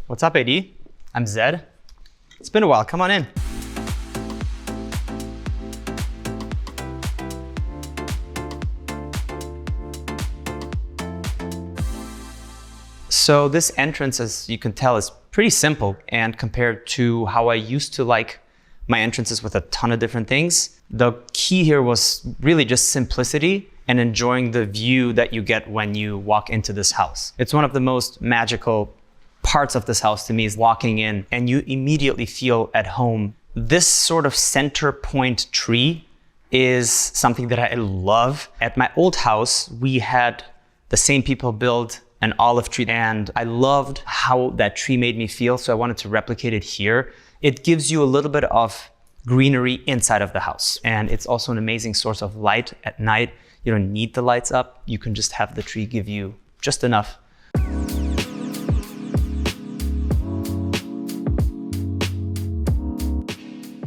What's up, AD? I'm Zedd. It's been a while, come on in. So this entrance, as you can tell, is pretty simple, and compared to how I used to like my entrances with a ton of different things, the key here was really just simplicity and enjoying the view that you get when you walk into this house. It's one of the most magical parts of this house to me, is walking in and you immediately feel at home. This sort of center point tree is something that I love. At my old house, we had the same people build an olive tree, and I loved how that tree made me feel, so I wanted to replicate it here. It gives you a little bit of greenery inside of the house, and it's also an amazing source of light at night. You don't need the lights up, you can just have the tree give you just enough.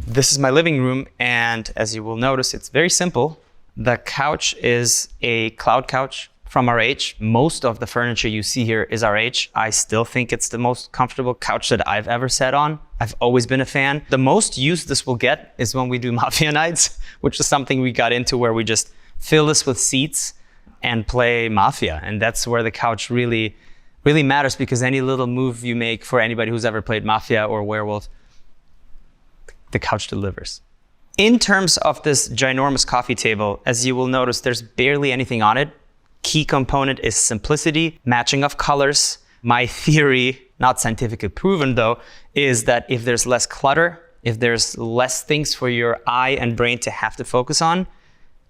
This is my living room, and as you will notice, it's very simple. The couch is a cloud couch from RH. Most of the furniture you see here is RH. I still think it's the most comfortable couch that I've ever sat on. I've always been a fan. The most use this will get is when we do Mafia nights, which is something we got into where we just fill this with seats and play Mafia. And that's where the couch really matters, because any little move you make, for anybody who's ever played Mafia or Werewolf, the couch delivers. In terms of this ginormous coffee table, as you will notice, there's barely anything on it. Key component is simplicity, matching of colors. My theory, not scientifically proven though, is that if there's less clutter, if there's less things for your eye and brain to have to focus on,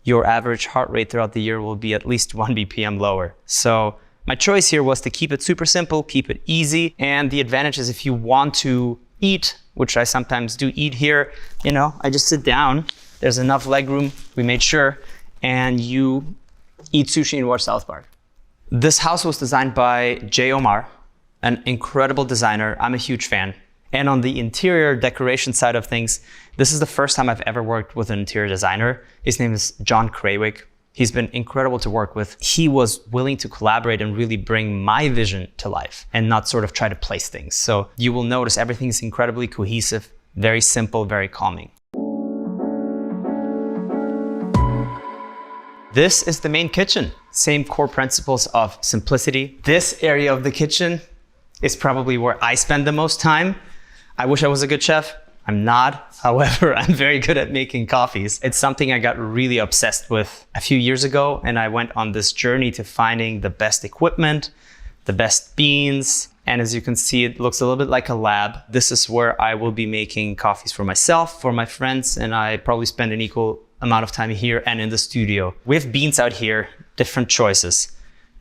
your average heart rate throughout the year will be at least 1 BPM lower. So my choice here was to keep it super simple, keep it easy. And the advantage is if you want to eat, which I sometimes do eat here, you know, I just sit down, there's enough leg room, we made sure, and you eat sushi and watch South Park. This house was designed by Jae Omar, an incredible designer. I'm a huge fan. And on the interior decoration side of things, this is the first time I've ever worked with an interior designer. His name is John Craywick. He's been incredible to work with. He was willing to collaborate and really bring my vision to life and not sort of try to place things. So you will notice everything is incredibly cohesive, very simple, very calming. This is the main kitchen. Same core principles of simplicity. This area of the kitchen is probably where I spend the most time. I wish I was a good chef. I'm not. However, I'm very good at making coffees. It's something I got really obsessed with a few years ago, and I went on this journey to finding the best equipment, the best beans, and as you can see, it looks a little bit like a lab. This is where I will be making coffees for myself, for my friends, and I probably spend an equal amount of time here and in the studio. We have beans out here, different choices.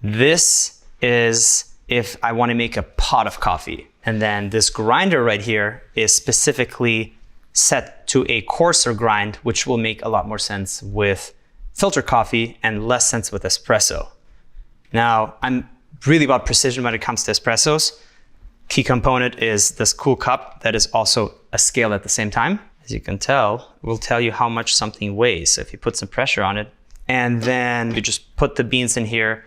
This is if I want to make a pot of coffee. And then this grinder right here is specifically set to a coarser grind, which will make a lot more sense with filter coffee and less sense with espresso. Now, I'm really about precision when it comes to espressos. Key component is this cool cup that is also a scale at the same time. As you can tell, it will tell you how much something weighs. So if you put some pressure on it, and then you just put the beans in here,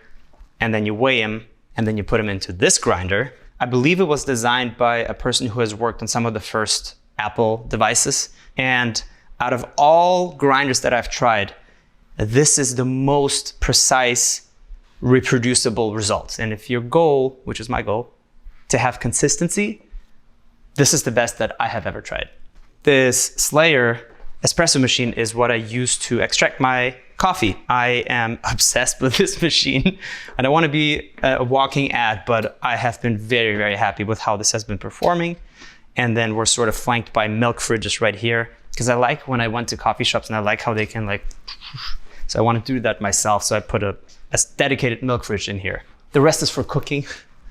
and then you weigh them, and then you put them into this grinder. I believe it was designed by a person who has worked on some of the first Apple devices. And out of all grinders that I've tried, this is the most precise, reproducible results. And if your goal, which is my goal, to have consistency, this is the best that I have ever tried. This Slayer espresso machine is what I use to extract my coffee. I am obsessed with this machine. I don't want to be a walking ad, but I have been very, very happy with how this has been performing. And then we're sort of flanked by milk fridges right here, because I like when I went to coffee shops and I like how they can like, so I want to do that myself. So I put a dedicated milk fridge in here. The rest is for cooking.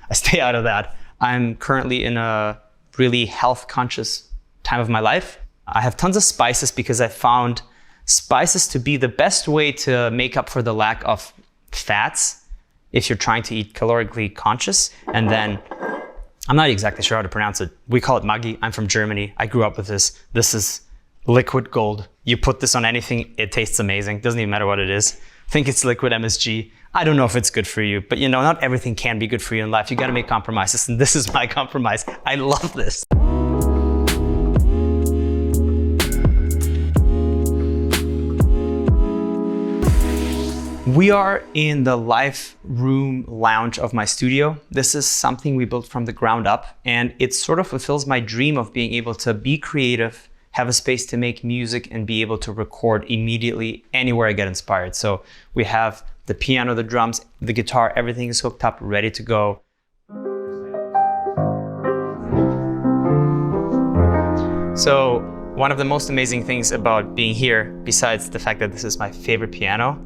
I stay out of that. I'm currently in a really health conscious time of my life. I have tons of spices because I found spices to be the best way to make up for the lack of fats if you're trying to eat calorically conscious. And then, I'm not exactly sure how to pronounce it. We call it Maggi. I'm from Germany. I grew up with this. This is liquid gold. You put this on anything, it tastes amazing. Doesn't even matter what it is. I think it's liquid MSG. I don't know if it's good for you, but you know, not everything can be good for you in life. You gotta make compromises, and this is my compromise. I love this. We are in the live room lounge of my studio. This is something we built from the ground up, and it sort of fulfills my dream of being able to be creative, have a space to make music, and be able to record immediately anywhere I get inspired. So we have the piano, the drums, the guitar, everything is hooked up, ready to go. So one of the most amazing things about being here, besides the fact that this is my favorite piano,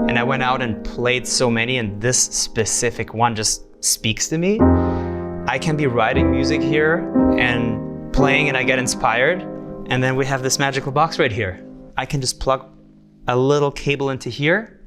and I went out and played so many, and this specific one just speaks to me. I can be writing music here and playing, and I get inspired. And then we have this magical box right here. I can just plug a little cable into here,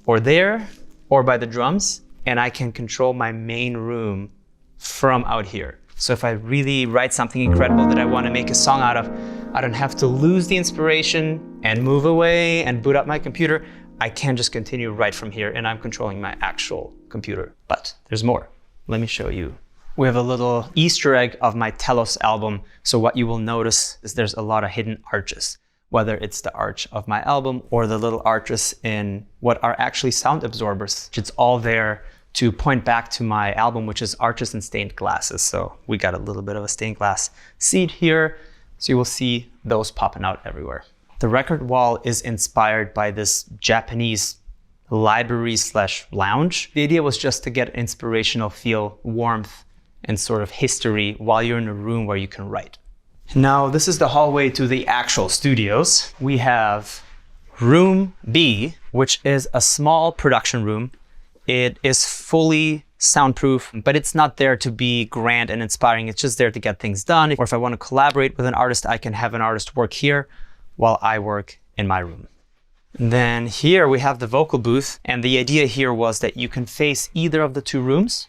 or there, or by the drums, and I can control my main room from out here. So if I really write something incredible that I want to make a song out of, I don't have to lose the inspiration and move away and boot up my computer. I can just continue right from here, and I'm controlling my actual computer. But there's more. Let me show you. We have a little Easter egg of my Telos album. So what you will notice is there's a lot of hidden arches, whether it's the arch of my album or the little arches in what are actually sound absorbers. It's all there to point back to my album, which is Arches and Stained Glasses. So we got a little bit of a stained glass seat here. So you will see those popping out everywhere. The record wall is inspired by this Japanese library/lounge. The idea was just to get inspirational feel, warmth, and sort of history while you're in a room where you can write. Now, this is the hallway to the actual studios. We have room B, which is a small production room. It is fully soundproof, but it's not there to be grand and inspiring. It's just there to get things done. Or if I want to collaborate with an artist, I can have an artist work here while I work in my room. And then here we have the vocal booth. And the idea here was that you can face either of the two rooms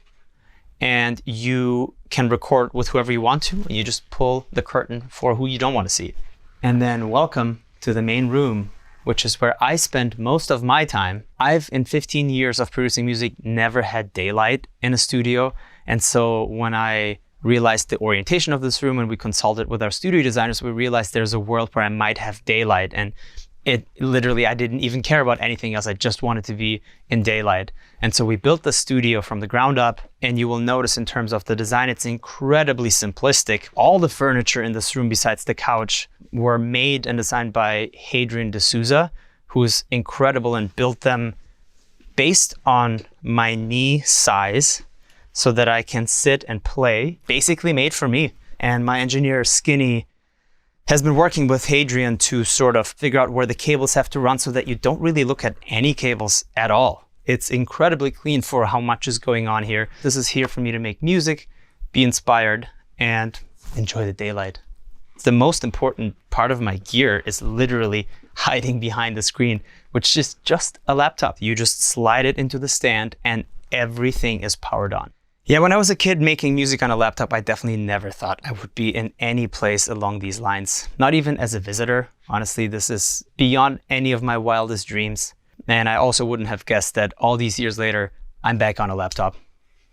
and you can record with whoever you want to. And you just pull the curtain for who you don't want to see. And then welcome to the main room, which is where I spend most of my time. I've, in 15 years of producing music, never had daylight in a studio. And so when I realized the orientation of this room and we consulted with our studio designers, we realized there's a world where I might have daylight. And it literally, I didn't even care about anything else. I just wanted to be in daylight. And so we built the studio from the ground up. And you will notice in terms of the design, it's incredibly simplistic. All the furniture in this room, besides the couch, were made and designed by Hadrian D'Souza, who's incredible and built them based on my knee size so that I can sit and play, basically made for me. And my engineer, Skinny, has been working with Hadrian to sort of figure out where the cables have to run so that you don't really look at any cables at all. It's incredibly clean for how much is going on here. This is here for me to make music, be inspired, and enjoy the daylight. The most important part of my gear is literally hiding behind the screen, which is just a laptop. You just slide it into the stand and everything is powered on. Yeah, when I was a kid making music on a laptop, I definitely never thought I would be in any place along these lines. Not even as a visitor. Honestly, this is beyond any of my wildest dreams. And I also wouldn't have guessed that all these years later, I'm back on a laptop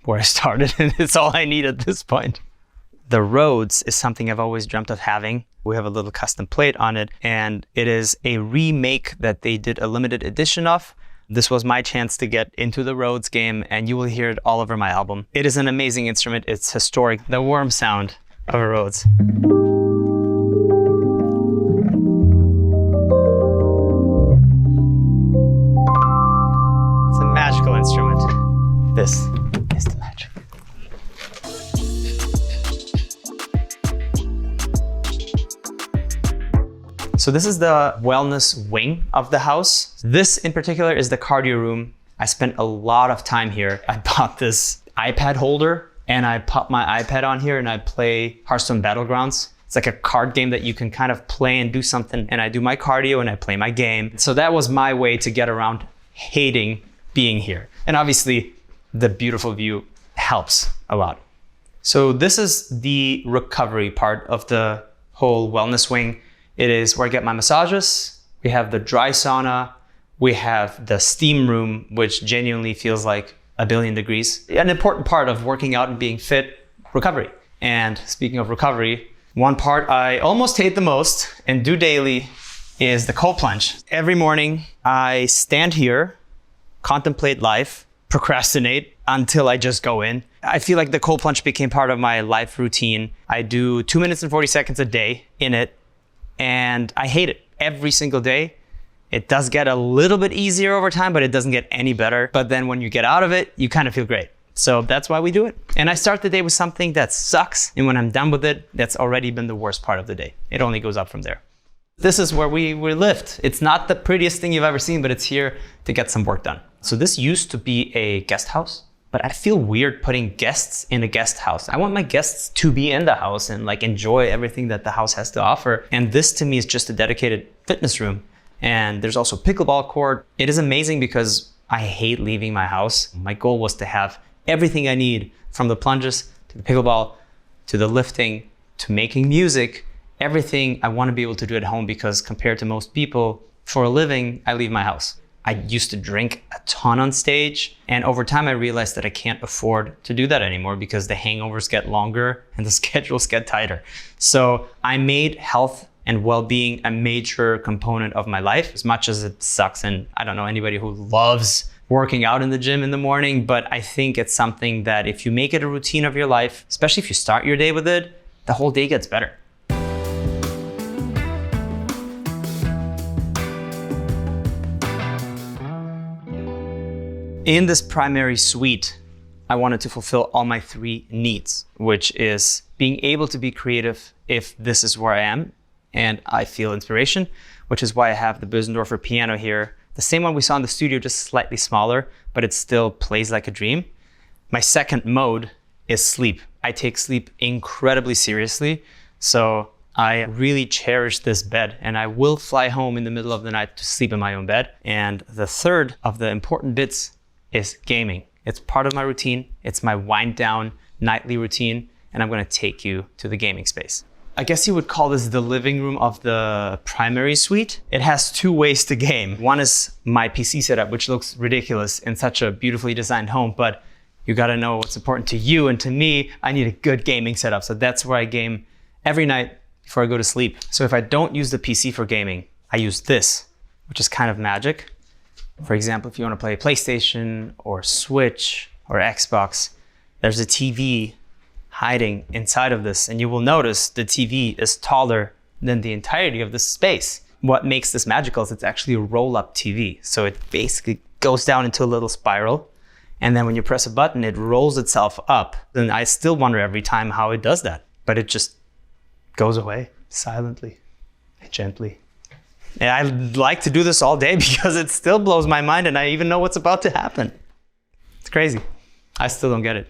where I started, and it's all I need at this point. The Rhodes is something I've always dreamt of having. We have a little custom plate on it, and it is a remake that they did a limited edition of. This was my chance to get into the Rhodes game, and you will hear it all over my album. It is an amazing instrument. It's historic. The warm sound of a Rhodes. It's a magical instrument. This is the magic. So this is the wellness wing of the house. This in particular is the cardio room. I spent a lot of time here. I bought this iPad holder and I pop my iPad on here and I play Hearthstone Battlegrounds. It's like a card game that you can kind of play and do something, and I do my cardio and I play my game. So that was my way to get around hating being here. And obviously the beautiful view helps a lot. So this is the recovery part of the whole wellness wing. It is where I get my massages. We have the dry sauna. We have the steam room, which genuinely feels like a billion degrees. An important part of working out and being fit, recovery. And speaking of recovery, one part I almost hate the most and do daily is the cold plunge. Every morning I stand here, contemplate life, procrastinate until I just go in. I feel like the cold plunge became part of my life routine. I do 2 minutes and 40 seconds a day in it, and I hate it every single day. It does get a little bit easier over time, but it doesn't get any better. But then when you get out of it, you kind of feel great. So that's why we do it. And I start the day with something that sucks, and when I'm done with it, that's already been the worst part of the day. It only goes up from there. This is where we lift. It's not the prettiest thing you've ever seen, but it's here to get some work done. So this used to be a guest house, but I feel weird putting guests in a guest house. I want my guests to be in the house and like enjoy everything that the house has to offer. And this to me is just a dedicated fitness room. And there's also pickleball court. It is amazing because I hate leaving my house. My goal was to have everything I need, from the plunges to the pickleball, to the lifting, to making music, everything I want to be able to do at home, because compared to most people, for a living, I leave my house. I used to drink a ton on stage, and over time I realized that I can't afford to do that anymore because the hangovers get longer and the schedules get tighter. So I made health and well-being a major component of my life, as much as it sucks. And I don't know anybody who loves working out in the gym in the morning, but I think it's something that if you make it a routine of your life, especially if you start your day with it, the whole day gets better. In this primary suite, I wanted to fulfill all my 3 needs, which is being able to be creative if this is where I am and I feel inspiration, which is why I have the Bösendorfer piano here. The same one we saw in the studio, just slightly smaller, but it still plays like a dream. My second mode is sleep. I take sleep incredibly seriously, so I really cherish this bed, and I will fly home in the middle of the night to sleep in my own bed. And the third of the important bits is gaming. It's part of my routine. It's my wind down nightly routine, and I'm gonna take you to the gaming space. I guess you would call this the living room of the primary suite. It has 2 ways to game. One is my PC setup, which looks ridiculous in such a beautifully designed home, but you gotta know what's important to you, and to me, I need a good gaming setup. So that's where I game every night before I go to sleep. So if I don't use the PC for gaming, I use this, which is kind of magic. For example, if you want to play PlayStation or Switch or Xbox, there's a TV hiding inside of this, and you will notice the TV is taller than the entirety of this space. What makes this magical is it's actually a roll-up TV. So it basically goes down into a little spiral, and then when you press a button, it rolls itself up. And I still wonder every time how it does that, but it just goes away silently, gently. And I like to do this all day because it still blows my mind, and I even know what's about to happen. It's crazy. I still don't get it.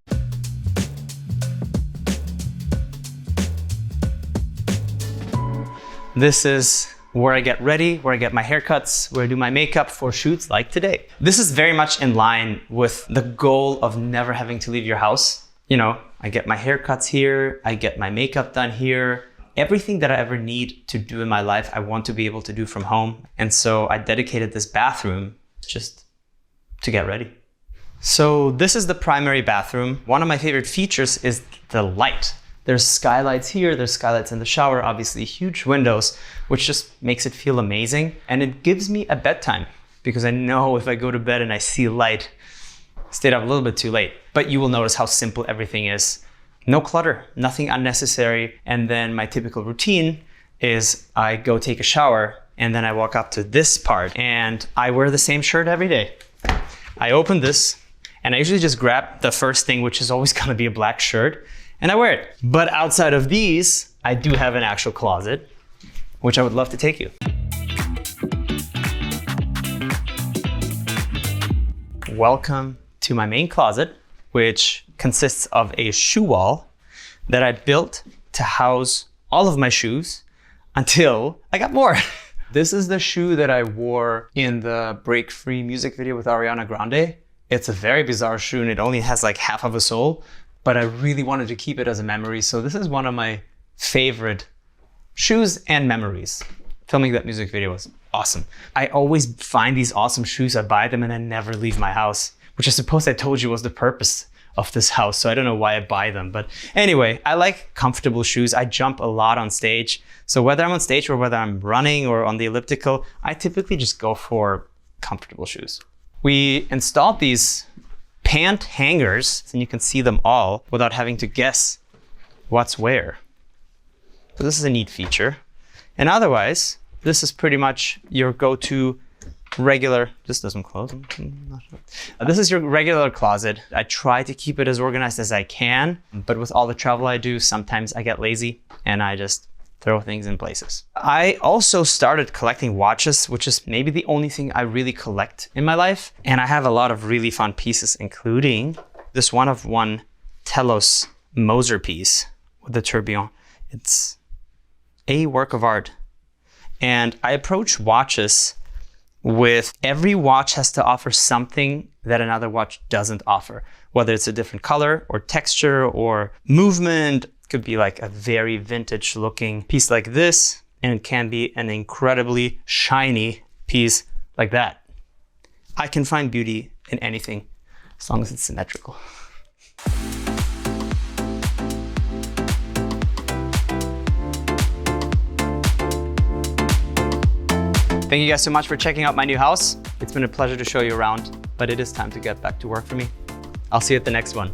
This is where I get ready, where I get my haircuts, where I do my makeup for shoots like today. This is very much in line with the goal of never having to leave your house. You know, I get my haircuts here, I get my makeup done here. Everything that I ever need to do in my life, I want to be able to do from home. And so I dedicated this bathroom just to get ready. So this is the primary bathroom. One of my favorite features is the light. There's skylights here, there's skylights in the shower, obviously huge windows, which just makes it feel amazing. And it gives me a bedtime, because I know if I go to bed and I see light, I stayed up a little bit too late. But you will notice how simple everything is. No clutter, nothing unnecessary. And then my typical routine is I go take a shower, and then I walk up to this part, and I wear the same shirt every day. I open this, and I usually just grab the first thing, which is always gonna be a black shirt, and I wear it. But outside of these, I do have an actual closet, which I would love to take you. Welcome to my main closet, which consists of a shoe wall that I built to house all of my shoes until I got more. This is the shoe that I wore in the Break Free music video with Ariana Grande. It's a very bizarre shoe, and it only has like half of a sole, but I really wanted to keep it as a memory. So this is one of my favorite shoes and memories. Filming that music video was awesome. I always find these awesome shoes, I buy them and then never leave my house, which I suppose I told you was the purpose of this house. So I don't know why I buy them. But anyway, I like comfortable shoes. I jump a lot on stage. So whether I'm on stage or whether I'm running or on the elliptical, I typically just go for comfortable shoes. We installed these pant hangers, and you can see them all without having to guess what's where. So this is a neat feature. And otherwise, this is pretty much your go-to regular, this doesn't close. This is your regular closet. I try to keep it as organized as I can, but with all the travel I do, sometimes I get lazy and I just throw things in places. I also started collecting watches, which is maybe the only thing I really collect in my life. And I have a lot of really fun pieces, including this one-of-one Telos Moser piece with the tourbillon. It's a work of art. And I approach watches with every watch has to offer something that another watch doesn't offer, whether it's a different color or texture or movement. It could be like a very vintage looking piece like this, and it can be an incredibly shiny piece like that. I can find beauty in anything as long as it's symmetrical. Thank you guys so much for checking out my new house. It's been a pleasure to show you around, but it is time to get back to work for me. I'll see you at the next one.